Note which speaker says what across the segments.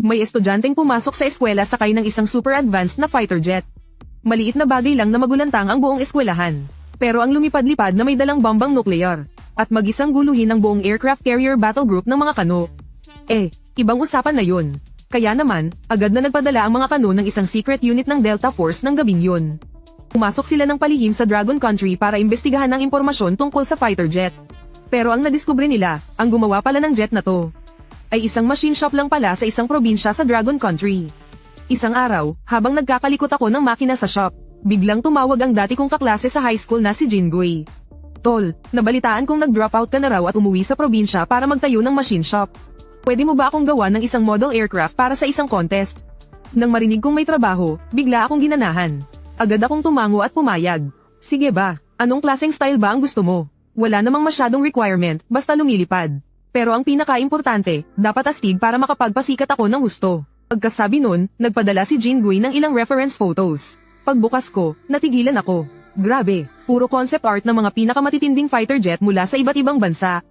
Speaker 1: May estudyanteng pumasok sa eskwela sakay ng isang super advanced na fighter jet. Maliit na bagay lang na magulantang ang buong eskwelahan. Pero ang lumipad-lipad na may dalang bombang nuklear. At mag-isang guluhin ang buong aircraft carrier battle group ng mga kano. Ibang usapan na yun. Kaya naman, agad na nagpadala ang mga kano ng isang secret unit ng Delta Force ng gabing yun. Pumasok sila ng palihim sa Dragon Country para imbestigahan ng impormasyon tungkol sa fighter jet. Pero ang nadiskubre nila, ang gumawa pala ng jet na to, ay isang machine shop lang pala sa isang probinsya sa Dragon Country. Isang araw, habang nagkakalikot ako ng makina sa shop, biglang tumawag ang dati kong kaklase sa high school na si Jingoy. Tol, nabalitaan kong nag-drop out ka na raw at umuwi sa probinsya para magtayo ng machine shop. Pwede mo ba akong gawa ng isang model aircraft para sa isang contest? Nang marinig kong may trabaho, bigla akong ginanahan. Agad akong tumango at pumayag. Sige ba, anong klaseng style ba ang gusto mo? Wala namang masyadong requirement, basta lumilipad. Pero ang pinaka-importante, dapat astig para makapagpasikat ako ng husto. Pagkasabi nun, nagpadala si Jingoy ng ilang reference photos. Pagbukas ko, natigilan ako. Grabe, puro concept art ng mga pinakamatitinding fighter jet mula sa iba't ibang bansa.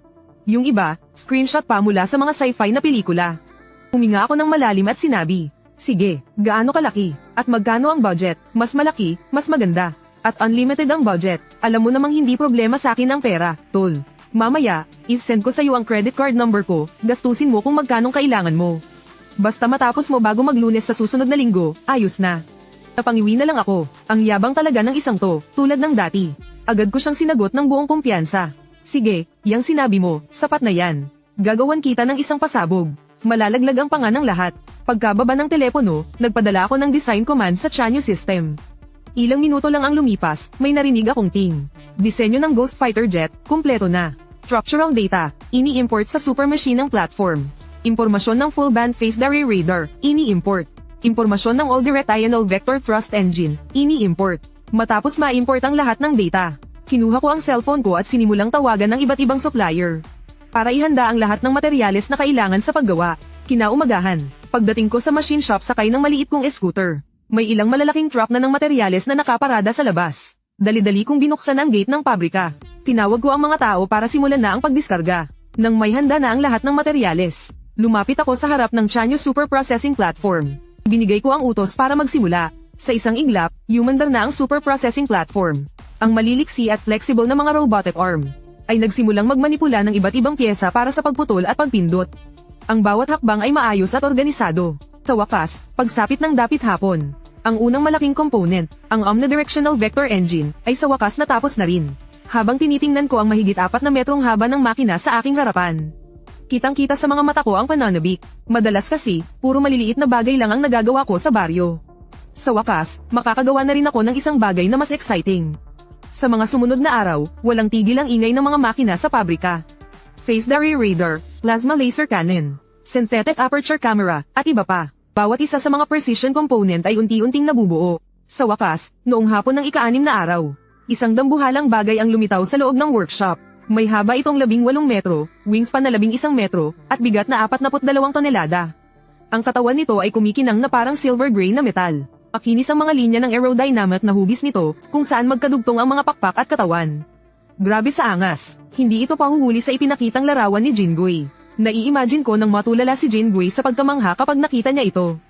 Speaker 1: Yung iba, screenshot pa mula sa mga sci-fi na pelikula. Huminga ako ng malalim at sinabi, sige, gaano kalaki? At magkano ang budget? Mas malaki, mas maganda. At unlimited ang budget. Alam mo namang hindi problema sa akin ang pera, tol. Mamaya, is-send ko sa'yo ang credit card number ko, gastusin mo kung magkanong kailangan mo. Basta matapos mo bago mag-Lunes sa susunod na linggo, ayos na. Napangiwi na lang ako, ang yabang talaga ng isang to, tulad ng dati. Agad ko siyang sinagot ng buong kumpiyansa. Sige, yang sinabi mo, sapat na yan. Gagawan kita ng isang pasabog. Malalaglag ang panga ng lahat. Pagkababa ng telepono, nagpadala ako ng design command sa Chanyu system. Ilang minuto lang ang lumipas, may narinig akong ting. Disenyo ng Ghost Fighter Jet, kumpleto na. Structural data, ini-import sa super machine ng platform. Impormasyon ng full band phased array radar, ini-import. Impormasyon ng all direct ional vector thrust engine, ini-import. Matapos ma-import ang lahat ng data, kinuha ko ang cellphone ko at sinimulang tawagan ng iba't ibang supplier. Para ihanda ang lahat ng materyales na kailangan sa paggawa. Kinaumagahan, pagdating ko sa machine shop sakay ng maliit kong scooter. May ilang malalaking truck na ng materyales na nakaparada sa labas. Dali-dali kong binuksan ang gate ng pabrika. Tinawag ko ang mga tao para simulan na ang pagdiskarga. Nang may handa na ang lahat ng materyales, lumapit ako sa harap ng Chanyu Super Processing Platform. Binigay ko ang utos para magsimula. Sa isang iglap, humandar na ang Super Processing Platform. Ang maliliksi at flexible na mga robotic arm ay nagsimulang magmanipula ng iba't ibang pyesa para sa pagputol at pagpindot. Ang bawat hakbang ay maayos at organisado. Sa wakas, pagsapit ng dapit hapon, ang unang malaking component, ang omnidirectional vector engine, ay sa wakas natapos na rin. Habang tinitingnan ko ang mahigit 4 na metrong haba ng makina sa aking harapan. Kitang-kita sa mga mata ko ang pananabik. Madalas kasi, puro maliliit na bagay lang ang nagagawa ko sa baryo. Sa wakas, makakagawa na rin ako ng isang bagay na mas exciting. Sa mga sumunod na araw, walang tigil ang ingay ng mga makina sa pabrika. Phased array radar, plasma laser cannon, synthetic aperture camera, at iba pa. Bawat isa sa mga precision component ay unti-unting nabubuo. Sa wakas, noong hapon ng ika-6 na araw, isang dambuhalang bagay ang lumitaw sa loob ng workshop. May haba itong 18 metro, wingspan na 11 metro, at bigat na 42 tonelada. Ang katawan nito ay kumikinang na parang silver gray na metal. Makinis ang mga linya ng aerodynamic na hugis nito, kung saan magkadugtong ang mga pakpak at katawan. Grabe sa angas, hindi ito pahuhuli sa ipinakitang larawan ni Jingoy. Nai-imagine ko nang matulala si Jingoy sa pagkamangha kapag nakita niya ito.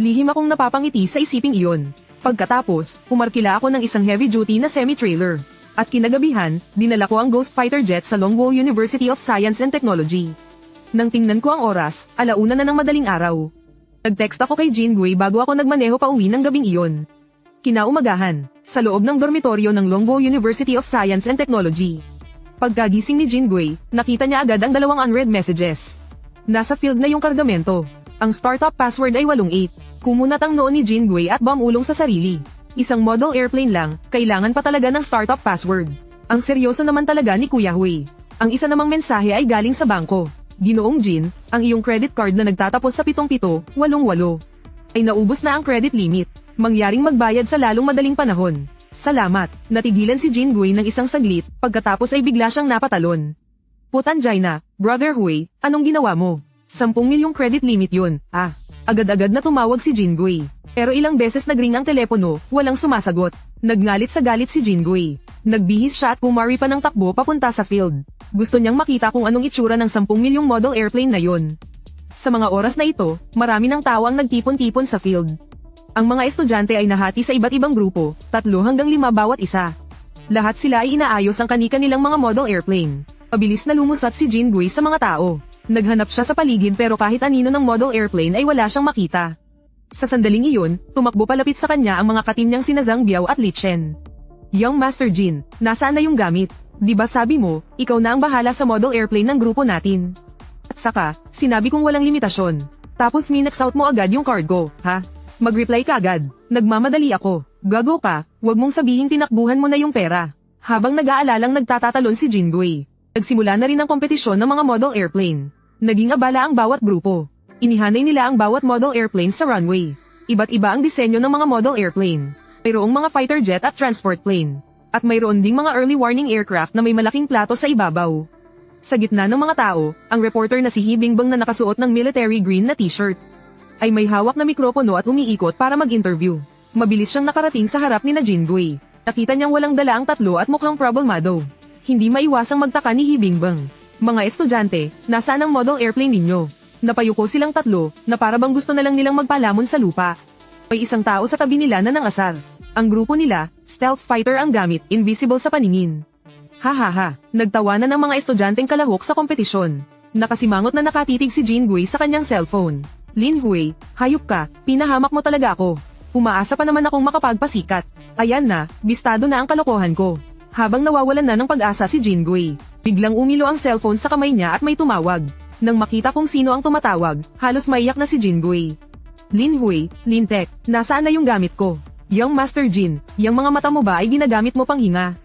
Speaker 1: Lihim akong napapangiti sa isiping iyon. Pagkatapos, umarkila ako ng isang heavy-duty na semi-trailer. At kinagabihan, dinala ko ang Ghost Fighter Jet sa Longwo University of Science and Technology. Nang tingnan ko ang oras, 1:00 na ng madaling araw. Nag-text ako kay Jingoy bago ako nagmaneho pa uwi ng gabing iyon. Kinaumagahan, sa loob ng dormitoryo ng Longwo University of Science and Technology. Pagkagising ni Jingoy, nakita niya agad ang 2 unread messages. Nasa field na yung kargamento. Ang startup password ay 88. Kumunat ang noo ni Jingoy at bumulong sa sarili. Isang model airplane lang, kailangan pa talaga ng startup password. Ang seryoso naman talaga ni Kuya Hui. Ang isa namang mensahe ay galing sa bangko. Ginoong Jin, ang iyong credit card na nagtatapos sa 7788 ay naubos na ang credit limit. Mangyaring magbayad sa lalong madaling panahon. Salamat. Natigilan si Jingoy ng isang saglit, pagkatapos ay bigla siyang napatalon. Putanjay na, Brother Hui, anong ginawa mo? 10 milyong credit limit yun, Agad-agad na tumawag si Jingoy. Pero ilang beses nagring ang telepono, walang sumasagot. Nagngalit sa galit si Jingoy. Nagbihis siya at kumari pa ng takbo papunta sa field. Gusto niyang makita kung anong itsura ng 10 milyong model airplane na yun. Sa mga oras na ito, marami ng tao ang nagtipon-tipon sa field. Ang mga estudyante ay nahati sa iba't ibang grupo, 3 hanggang 5 bawat isa. Lahat sila ay inaayos ang kani-kanilang mga model airplane. Mabilis na lumusat si Jin Gui sa mga tao. Naghanap siya sa paligid pero kahit anino ng model airplane ay wala siyang makita. Sa sandaling iyon, tumakbo palapit sa kanya ang mga katim niyang sina Zhang Biao at Li Chen. Young Master Jin, nasaan na yung gamit? Di ba sabi mo, ikaw na ang bahala sa model airplane ng grupo natin? At saka, sinabi kong walang limitasyon. Tapos minax out mo agad yung card ko, ha? Mag-reply ka agad. Nagmamadali ako. Gago ka, wag mong sabihing tinakbuhan mo na yung pera. Habang nag-aalalang nagtatatalon si Jin Gui, nagsimula na rin ang kompetisyon ng mga model airplane. Naging abala ang bawat grupo. Inihanay nila ang bawat model airplane sa runway. Iba't iba ang disenyo ng mga model airplane. Mayroong mga fighter jet at transport plane. At mayroon ding mga early warning aircraft na may malaking plato sa ibabaw. Sa gitna ng mga tao, ang reporter na si He Bingbang na nakasuot ng military green na t-shirt ay may hawak na mikropono at umiikot para mag-interview. Mabilis siyang nakarating sa harap ni na Jin Gui. Nakita niyang walang dala ang tatlo at mukhang problemado. Hindi maiwasang magtaka ni He Bingbang. Mga estudyante, nasaan ang model airplane ninyo? Napayuko silang tatlo na para bang gusto na lang nilang magpalamon sa lupa. May isang tao sa tabi nila na nangasar. Ang grupo nila, stealth fighter ang gamit, invisible sa paningin. Hahaha, nagtawanan ng mga estudyanteng kalahok sa kompetisyon. Nakasimangot na nakatitig si Jin Gui sa kanyang cellphone. Lin Hui, hayop ka, pinahamak mo talaga ako. Umaasa pa naman akong makapagpasikat. Ayan na, bistado na ang kalokohan ko. Habang nawawalan na ng pag-asa si Jin Gui, biglang umilo ang cellphone sa kamay niya at may tumawag. Nang makita kung sino ang tumatawag, halos maiyak na si Jin Gui. Lin Hui, Lintek, nasaan na yung gamit ko? Young Master Jin, yung mga mata mo ba ay ginagamit mo pang hinga?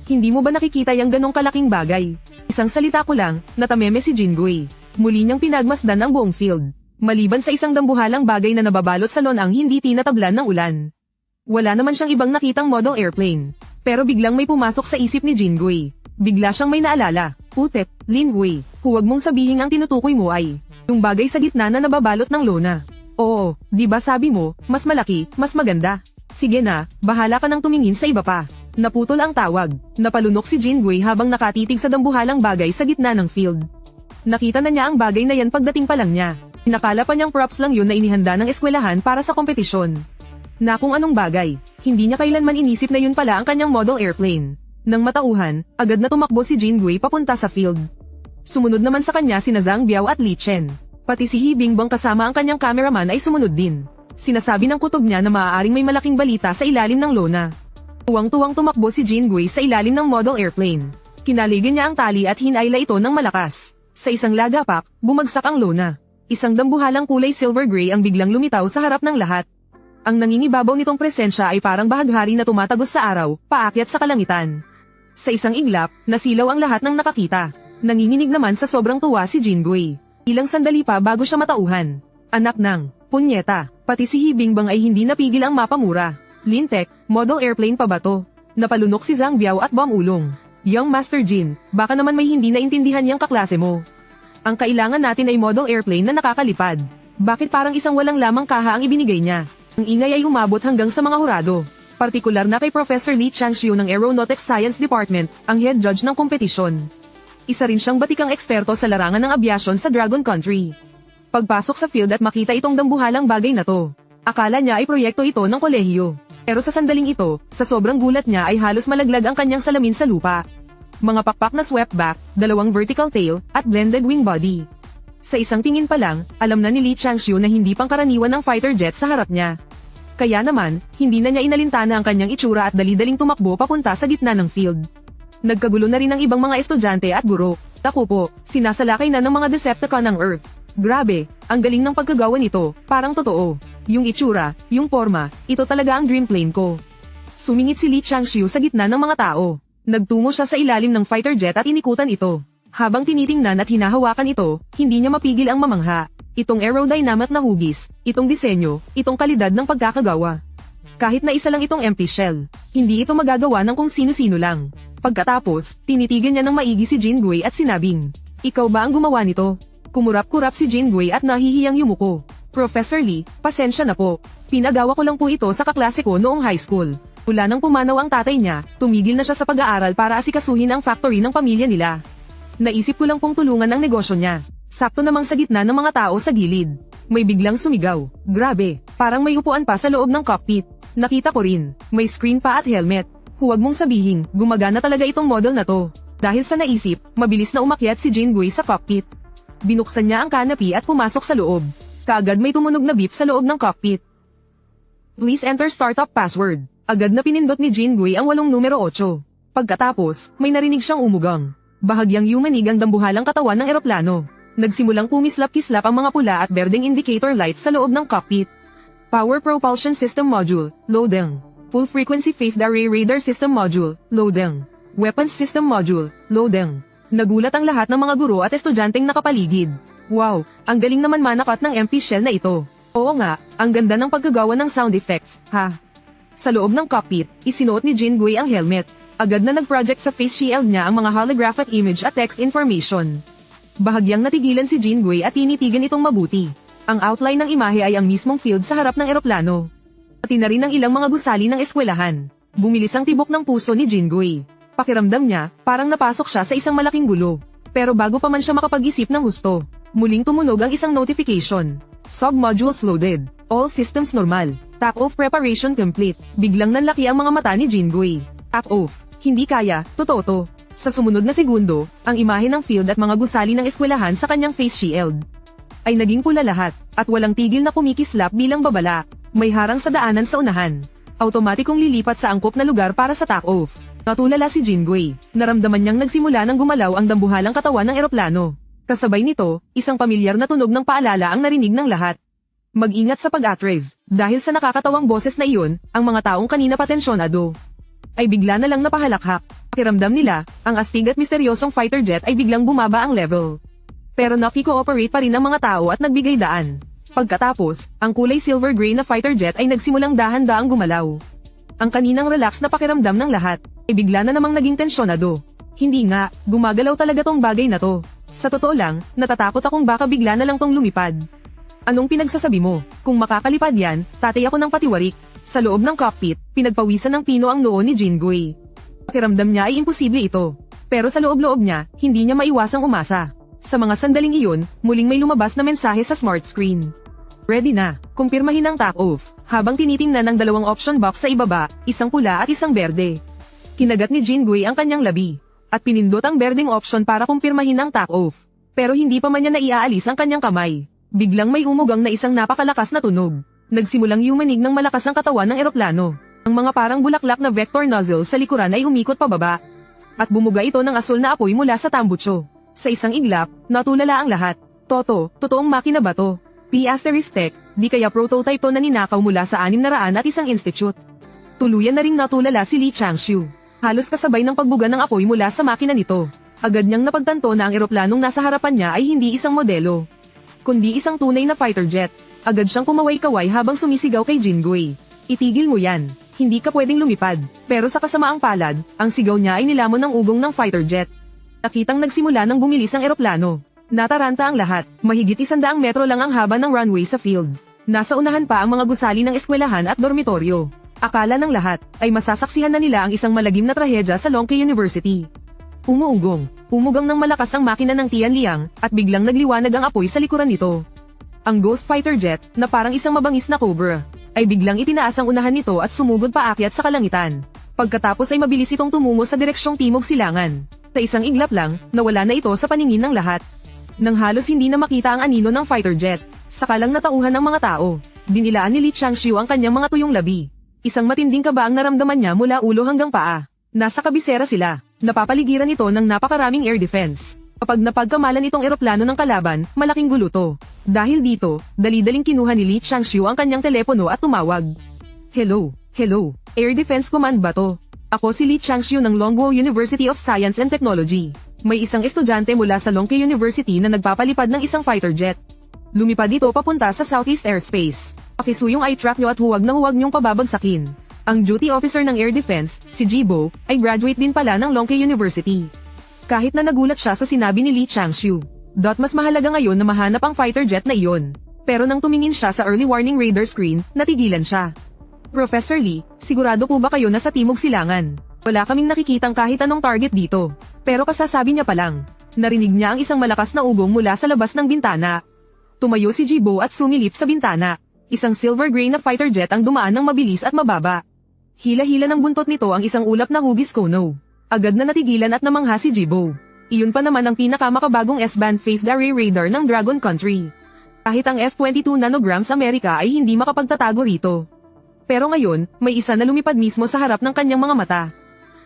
Speaker 1: Hindi mo ba nakikita yung ganong kalaking bagay? Isang salita ko lang, natameme si Jin Gui. Muli niyang pinagmasdan ang buong field. Maliban sa isang dambuhalang bagay na nababalot sa lonang hindi tinatablan ng ulan. Wala naman siyang ibang nakitang model airplane. Pero biglang may pumasok sa isip ni Jin Gui. Bigla siyang may naalala. Utep, Lin Hui, huwag mong sabihin ang tinutukoy mo ay yung bagay sa gitna na nababalot ng lona. Oo, di ba sabi mo, mas malaki, mas maganda. Sige na, bahala ka nang tumingin sa iba pa. Naputol ang tawag. Napalunok si Jin Gui habang nakatitig sa dambuhalang bagay sa gitna ng field. Nakita na niya ang bagay na yan pagdating pa lang niya. Nakala pa niyang props lang yun na inihanda ng eskwelahan para sa kompetisyon. Na kung anong bagay, hindi niya kailanman inisip na yun pala ang kanyang model airplane. Nang matauhan, agad na tumakbo si Jin Gui papunta sa field. Sumunod naman sa kanya sina Zhang Biao at Li Chen. Pati si He Bingbang kasama ang kanyang cameraman ay sumunod din. Sinasabi ng kutob niya na maaaring may malaking balita sa ilalim ng lona. Tuwang-tuwang tumakbo si Jin Gui sa ilalim ng model airplane. Kinaligan niya ang tali at hinayla ito ng malakas. Sa isang lagapak, bumagsak ang lona. Isang dambuhalang kulay silver gray ang biglang lumitaw sa harap ng lahat. Ang nangingibabaw nitong presensya ay parang bahaghari na tumatagos sa araw, paakyat sa kalangitan. Sa isang iglap, nasilaw ang lahat ng nakakita. Nanginginig naman sa sobrang tuwa si Jin Gui. Ilang sandali pa bago siya matauhan. Anak ng punyeta, pati si He Bingbang ay hindi napigil ang mapamura. Lintek, model airplane pa ba to? Napalunok si Zhang Biao at Ulong. Young Master Jin, baka naman may hindi naintindihan yang kaklase mo. Ang kailangan natin ay model airplane na nakakalipad. Bakit parang isang walang lamang kaha ang ibinigay niya? Ang ingay ay umabot hanggang sa mga hurado. Partikular na kay Professor Li Changxiu ng Aeronautics Science Department, ang head judge ng kompetisyon. Isa rin siyang batikang eksperto sa larangan ng abyasyon sa Dragon Country. Pagpasok sa field at makita itong dambuhalang bagay na to, akala niya ay proyekto ito ng kolehiyo. Pero sa sandaling ito, sa sobrang gulat niya ay halos malaglag ang kanyang salamin sa lupa. Mga pakpak na swept back, 2 vertical tail, at blended wing body. Sa isang tingin pa lang, alam na ni Li Changxiu na hindi pangkaraniwan ng fighter jet sa harap niya. Kaya naman, hindi na niya inalintana ang kanyang itsura at dali-daling tumakbo papunta sa gitna ng field. Nagkagulo na rin ang ibang mga estudyante at guro. Taku po, sinasalakay na ng mga Decepticon ng Earth. Grabe, ang galing ng pagkagawa nito, parang totoo. Yung itsura, yung forma, ito talaga ang dream plane ko. Sumingit si Li Changxiu sa gitna ng mga tao. Nagtungo siya sa ilalim ng fighter jet at inikutan ito. Habang tinitingnan at hinahawakan ito, hindi niya mapigil ang mamangha. Itong aerodynamic na hugis, itong disenyo, itong kalidad ng pagkakagawa. Kahit na isa lang itong empty shell, hindi ito magagawa ng kung sino-sino lang. Pagkatapos, tinitigan niya ng maigi si Jin Gui at sinabing, "Ikaw ba ang gumawa nito?" Kumurap-kurap si Jin Gui at nahihiyang yumuko. "Professor Lee, pasensya na po. Pinagawa ko lang po ito sa kaklase ko noong high school." Mula nang pumanaw ang tatay niya, tumigil na siya sa pag-aaral para asikasuhin ang factory ng pamilya nila. "Naisip ko lang pong tulungan ang negosyo niya. Sakto namang sa gitna ng mga tao sa gilid. May biglang sumigaw. Grabe, parang may upuan pa sa loob ng cockpit. Nakita ko rin, may screen pa at helmet. Huwag mong sabihin, gumagana talaga itong model na to. Dahil sa naisip, mabilis na umakyat si Jinggui sa cockpit. Binuksan niya ang canopy at pumasok sa loob. Kaagad may tumunog na beep sa loob ng cockpit. Please enter startup password. Agad na pinindot ni Jinggui ang 8 numero 8. Pagkatapos, may narinig siyang umugang. Bahagyang yumanig ang dambuhalang katawan ng eroplano. Nagsimulang kumislap-kislap ang mga pula at berdeng indicator light sa loob ng cockpit. Power Propulsion System Module, loading. Full Frequency Phased Array Radar System Module, loading. Weapons System Module, loading. Nagulat ang lahat ng mga guro at estudyanteng nakapaligid. Wow, ang galing naman manakat ng empty shell na ito. Oo nga, ang ganda ng pagkagawa ng sound effects, ha? Sa loob ng cockpit, isinuot ni Jinggui ang helmet. Agad na nag-project sa face shield niya ang mga holographic image at text information. Bahagyang natigilan si Jinggui at tinitigan itong mabuti. Ang outline ng imahe ay ang mismong field sa harap ng eroplano. Pati na rin ang ilang mga gusali ng eskwelahan. Bumilis ang tibok ng puso ni Jinggui. Pakiramdam niya, parang napasok siya sa isang malaking gulo. Pero bago pa man siya makapag-isip ng husto, muling tumunog ang isang notification. Sub-modules loaded. All systems normal. Tap-off preparation complete. Biglang nanlaki ang mga mata ni Jinggui. Tap-off. Hindi kaya, totoo to. Sa sumunod na segundo, ang imahe ng field at mga gusali ng eskwelahan sa kanyang face shield ay naging pula lahat, at walang tigil na kumikislap bilang babala. May harang sa daanan sa unahan. Automatikong lilipat sa angkop na lugar para sa tap-off. Natulala si Jinggui. Naramdaman niyang nagsimula ng gumalaw ang dambuhalang katawan ng eroplano. Kasabay nito, isang pamilyar na tunog ng paalala ang narinig ng lahat. Mag-ingat sa pag-atres, dahil sa nakakatawang boses na iyon, ang mga taong kanina patensyonado ay bigla na lang napahalakhak. Pakiramdam nila, ang astig at misteryosong fighter jet ay biglang bumaba ang level. Pero naki-cooperate pa rin ang mga tao at nagbigay daan. Pagkatapos, ang kulay silver gray na fighter jet ay nagsimulang dahan-daang gumalaw. Ang kaninang relax na pakiramdam ng lahat ay bigla na namang naging tensyonado. Hindi nga, gumagalaw talaga tong bagay na to. Sa totoo lang, natatakot akong baka bigla na lang tong lumipad. Anong pinagsasabi mo? Kung makakalipad yan, tatay ako ng patiwarik. Sa loob ng cockpit, pinagpawisan ng pino ang noo ni Jinggui. Pakiramdam niya ay imposible ito. Pero sa loob-loob niya, hindi niya maiwasang umasa. Sa mga sandaling iyon, muling may lumabas na mensahe sa smart screen. Ready na, kumpirmahin ang tap-off. Habang tinitingnan ng dalawang option box sa ibaba, isang pula at isang berde. Kinagat ni Jinggui ang kanyang labi. At pinindot ang berdeng option para kumpirmahin ang tap-off. Pero hindi pa man niya naiaalis ang kanyang kamay. Biglang may umugang na isang napakalakas na tunog. Nagsimulang yumanig ng malakas ang katawan ng eroplano. Ang mga parang bulaklak na vector nozzle sa likuran ay umikot pababa. At bumuga ito ng asul na apoy mula sa tambutso. Sa isang iglap, natulala ang lahat. Toto, totoong makina ba to? P***, di kaya prototype to na ninakaw mula sa 601 institute. Tuluyan na ring natulala si Li Changshu. Halos kasabay ng pagbuga ng apoy mula sa makina nito. Agad niyang napagtanto na ang eroplanong nasa harapan niya ay hindi isang modelo, kundi isang tunay na fighter jet. Agad siyang kumaway-kaway habang sumisigaw kay Jinggui. Itigil mo yan. Hindi ka pwedeng lumipad. Pero sa kasamaang palad, ang sigaw niya ay nilamon ng ugong ng fighter jet. Nakitang nagsimula ng bumilis ang eroplano. Nataranta ang lahat. Mahigit 100 metro lang ang haba ng runway sa field. Nasa unahan pa ang mga gusali ng eskwelahan at dormitoryo. Akala ng lahat ay masasaksihan na nila ang isang malagim na trahedya sa Longhai University. Umuugong. Umugang ng malakas ang makina ng Tianliang at biglang nagliwanag ang apoy sa likuran nito. Ang Ghost Fighter Jet, na parang isang mabangis na cobra, ay biglang itinaas ang unahan nito at sumugod paakyat sa kalangitan. Pagkatapos ay mabilis itong tumungo sa direksyong timog silangan. Sa isang iglap lang, nawala na ito sa paningin ng lahat. Nang halos hindi na makita ang anino ng fighter jet, saka lang natauhan ng mga tao. Dinilaan ni Li Changshu ang kanyang mga tuyong labi. Isang matinding kaba ang naramdaman niya mula ulo hanggang paa. Nasa kabisera sila. Napapaligiran ito ng napakaraming air defense. Kapag napagkamalan itong eroplano ng kalaban, malaking gulo to. Dahil dito, dali-daling kinuha ni Li Changshu ang kanyang telepono at tumawag. Hello, Air Defense Command ba to? Ako si Li Changshu ng Longguo University of Science and Technology. May isang estudyante mula sa Longhai University na nagpapalipad ng isang fighter jet. Lumipad ito papunta sa Southeast Airspace. Pakisuyong i-track nyo at huwag na huwag nyong pababagsakin. Ang duty officer ng Air Defense, si Jibo, ay graduate din pala ng Longhai University. Kahit na nagulat siya sa sinabi ni Li Changshu, mas mahalaga ngayon na mahanap ang fighter jet na iyon. Pero nang tumingin siya sa early warning radar screen, natigilan siya. Professor Lee, sigurado po ba kayo na sa Timog Silangan? Wala kaming nakikitang kahit anong target dito. Pero kasasabi niya pa lang. Narinig niya ang isang malakas na ugong mula sa labas ng bintana. Tumayo si Jibo at sumilip sa bintana. Isang silver gray na fighter jet ang dumaan ng mabilis at mababa. Hila-hila ng buntot nito ang isang ulap na hugis kono. Agad na natigilan at namangha si Jibo. Iyon pa naman ang pinakamakabagong S-band phased array radar ng Dragon Country. Kahit ang F-22 nanograms America ay hindi makapagtatago rito. Pero ngayon, may isa na lumipad mismo sa harap ng kanyang mga mata.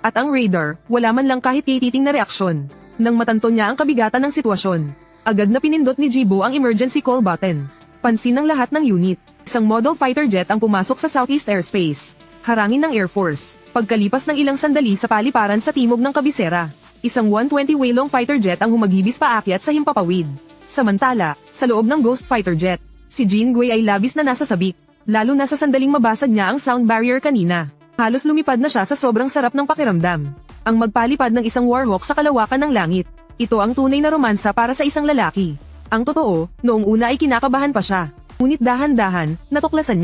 Speaker 1: At ang radar, wala man lang kahit kititing na reaksyon. Nang matanto niya ang kabigatan ng sitwasyon, agad na pinindot ni Jibo ang emergency call button. Pansin ng lahat ng unit. Isang model fighter jet ang pumasok sa Southeast Airspace. Harangin ng Air Force. Pagkalipas ng ilang sandali sa paliparan sa timog ng kabisera, isang 120 Whalong fighter jet ang humagibis paakyat sa himpapawid. Samantala, sa loob ng Ghost fighter jet, si Jean Gui ay labis na nasa sabik. Lalo na sa sandaling mabasag niya ang sound barrier kanina. Halos lumipad na siya sa sobrang sarap ng pakiramdam. Ang magpalipad ng isang warhawk sa kalawakan ng langit. Ito ang tunay na romansa para sa isang lalaki. Ang totoo, noong una ay kinakabahan pa siya. Ngunit dahan-dahan, natuklasan niya.